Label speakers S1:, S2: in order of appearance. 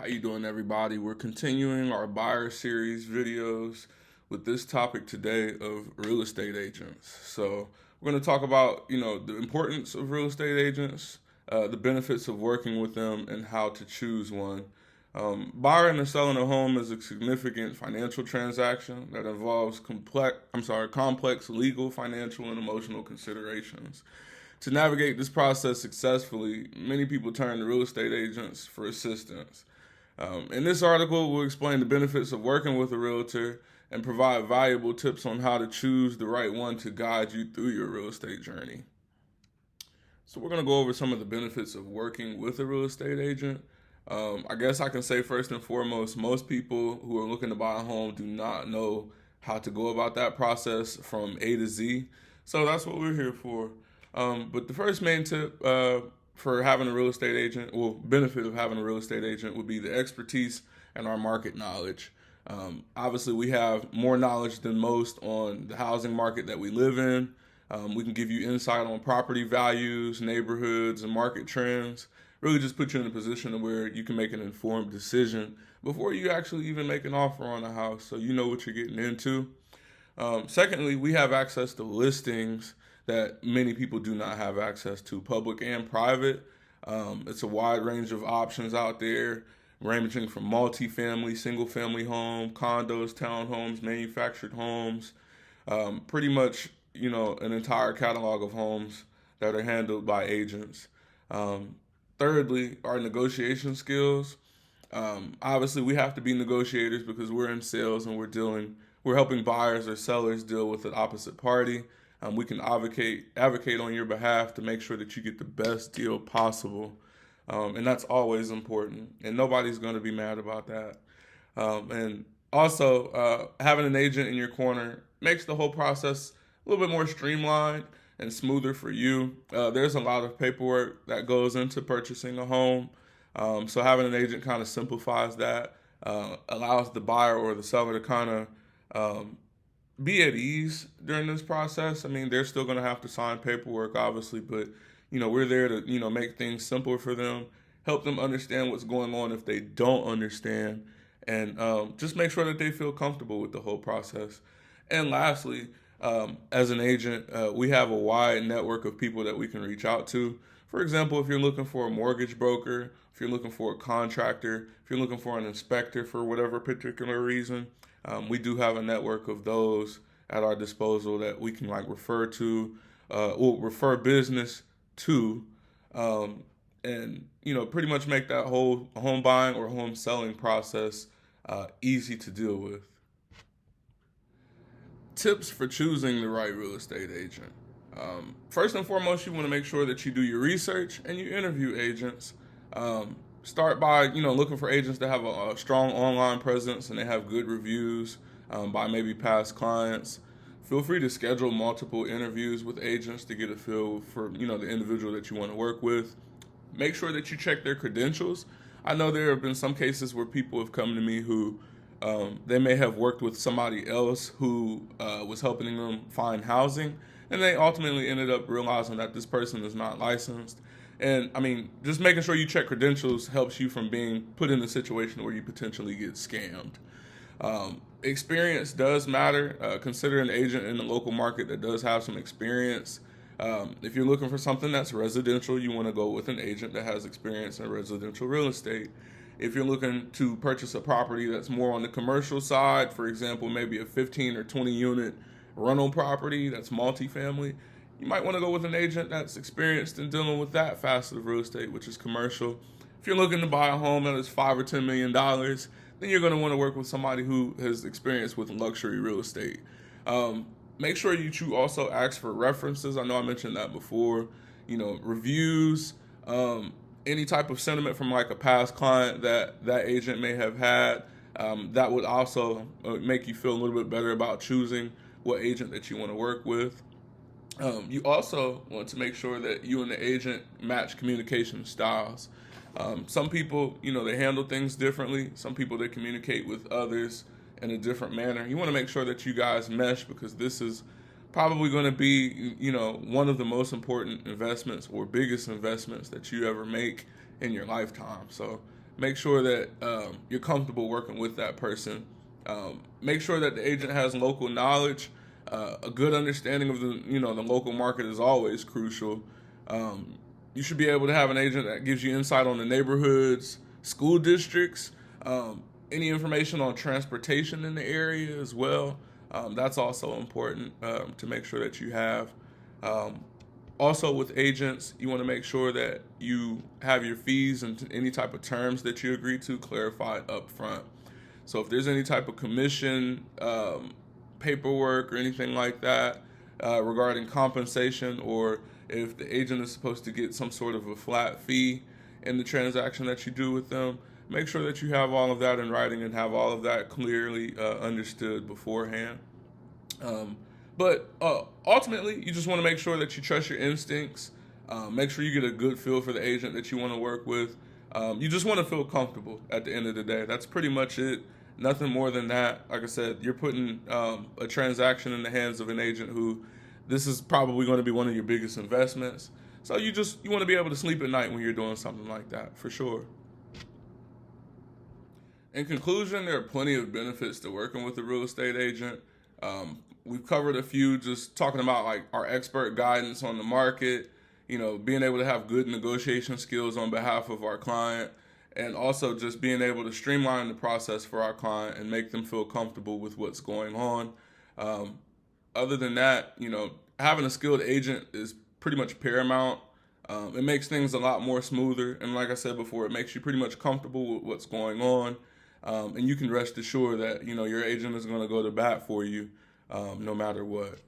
S1: How you doing, everybody? We're continuing our buyer series videos with this topic today of real estate agents. So we're going to talk about, the importance of real estate agents, the benefits of working with them, and how to choose one. Buying and selling a home is a significant financial transaction that involves complex legal, financial, and emotional considerations. To navigate this process successfully, many people turn to real estate agents for assistance. In this article, we'll explain the benefits of working with a realtor and provide valuable tips on how to choose the right one to guide you through your real estate journey. So we're going to go over some of the benefits of working with a real estate agent. I guess I can say first and foremost, most people who are looking to buy a home do not know how to go about that process from A to Z. So that's what we're here for. But the first main tip for having a real estate agent, well, benefit of having a real estate agent would be the expertise and our market knowledge. Obviously, we have more knowledge than most on the housing market that we live in. We can give you insight on property values, neighborhoods, and market trends. Really just put you in a position where you can make an informed decision before you actually even make an offer on a house, so you know what you're getting into. Secondly, we have access to listings that many people do not have access to, public and private. It's a wide range of options out there, ranging from multifamily, single-family home, condos, townhomes, manufactured homes, pretty much, an entire catalog of homes that are handled by agents. Thirdly, our negotiation skills. Obviously, we have to be negotiators because we're in sales and we're helping buyers or sellers deal with the opposite party. We can advocate on your behalf to make sure that you get the best deal possible. And that's always important. And nobody's going to be mad about that. And also, having an agent in your corner makes the whole process a little bit more streamlined and smoother for you. There's a lot of paperwork that goes into purchasing a home. So having an agent kind of simplifies that, allows the buyer or the seller to kind of be at ease during this process. I mean, they're still going to have to sign paperwork, obviously, but, we're there to, make things simpler for them, help them understand what's going on if they don't understand, and just make sure that they feel comfortable with the whole process. And lastly, as an agent, we have a wide network of people that we can reach out to. For example, if you're looking for a mortgage broker, if you're looking for a contractor, if you're looking for an inspector for whatever particular reason, we do have a network of those at our disposal that we can refer to, or refer business to, and pretty much make that whole home buying or home selling process easy to deal with. Tips for choosing the right real estate agent. First and foremost, you want to make sure that you do your research and you interview agents. Start by looking for agents that have a strong online presence and they have good reviews by maybe past clients. Feel free to schedule multiple interviews with agents to get a feel for the individual that you want to work with. Make sure that you check their credentials. I know there have been some cases where people have come to me who they may have worked with somebody else who was helping them find housing, and they ultimately ended up realizing that this person is not licensed. And I mean, just making sure you check credentials helps you from being put in a situation where you potentially get scammed. Experience does matter. Consider an agent in the local market that does have some experience. If you're looking for something that's residential, you want to go with an agent that has experience in residential real estate. If you're looking to purchase a property that's more on the commercial side, for example, maybe a 15 or 20 unit rental property that's multifamily, you might want to go with an agent that's experienced in dealing with that facet of real estate, which is commercial. If you're looking to buy a home that is $5 or $10 million, then you're going to want to work with somebody who has experience with luxury real estate. Make sure you also ask for references. I know I mentioned that before. Reviews, any type of sentiment from a past client that agent may have had. That would also make you feel a little bit better about choosing what agent that you want to work with. You also want to make sure that you and the agent match communication styles. Some people, they handle things differently. Some people, they communicate with others in a different manner. You want to make sure that you guys mesh because this is probably going to be, one of the most important investments or biggest investments that you ever make in your lifetime. So make sure that you're comfortable working with that person. Make sure that the agent has local knowledge. A good understanding of the local market is always crucial. You should be able to have an agent that gives you insight on the neighborhoods, school districts, any information on transportation in the area as well. That's also important to make sure that you have. Also, with agents, you want to make sure that you have your fees and any type of terms that you agree to clarified up front. So if there's any type of commission, paperwork, or anything like that regarding compensation, or if the agent is supposed to get some sort of a flat fee in the transaction that you do with them, make sure that you have all of that in writing and have all of that clearly understood beforehand. But ultimately, you just want to make sure that you trust your instincts. Make sure you get a good feel for the agent that you want to work with. You just want to feel comfortable at the end of the day. That's pretty much it. Nothing more than that. Like I said, you're putting a transaction in the hands of an agent who this is probably going to be one of your biggest investments. So you want to be able to sleep at night when you're doing something like that, for sure. In conclusion, there are plenty of benefits to working with a real estate agent. We've covered a few, just talking about like our expert guidance on the market, being able to have good negotiation skills on behalf of our client, and also just being able to streamline the process for our client and make them feel comfortable with what's going on. Other than that, having a skilled agent is pretty much paramount. It makes things a lot more smoother, and like I said before, it makes you pretty much comfortable with what's going on, and you can rest assured that your agent is going to go to bat for you no matter what.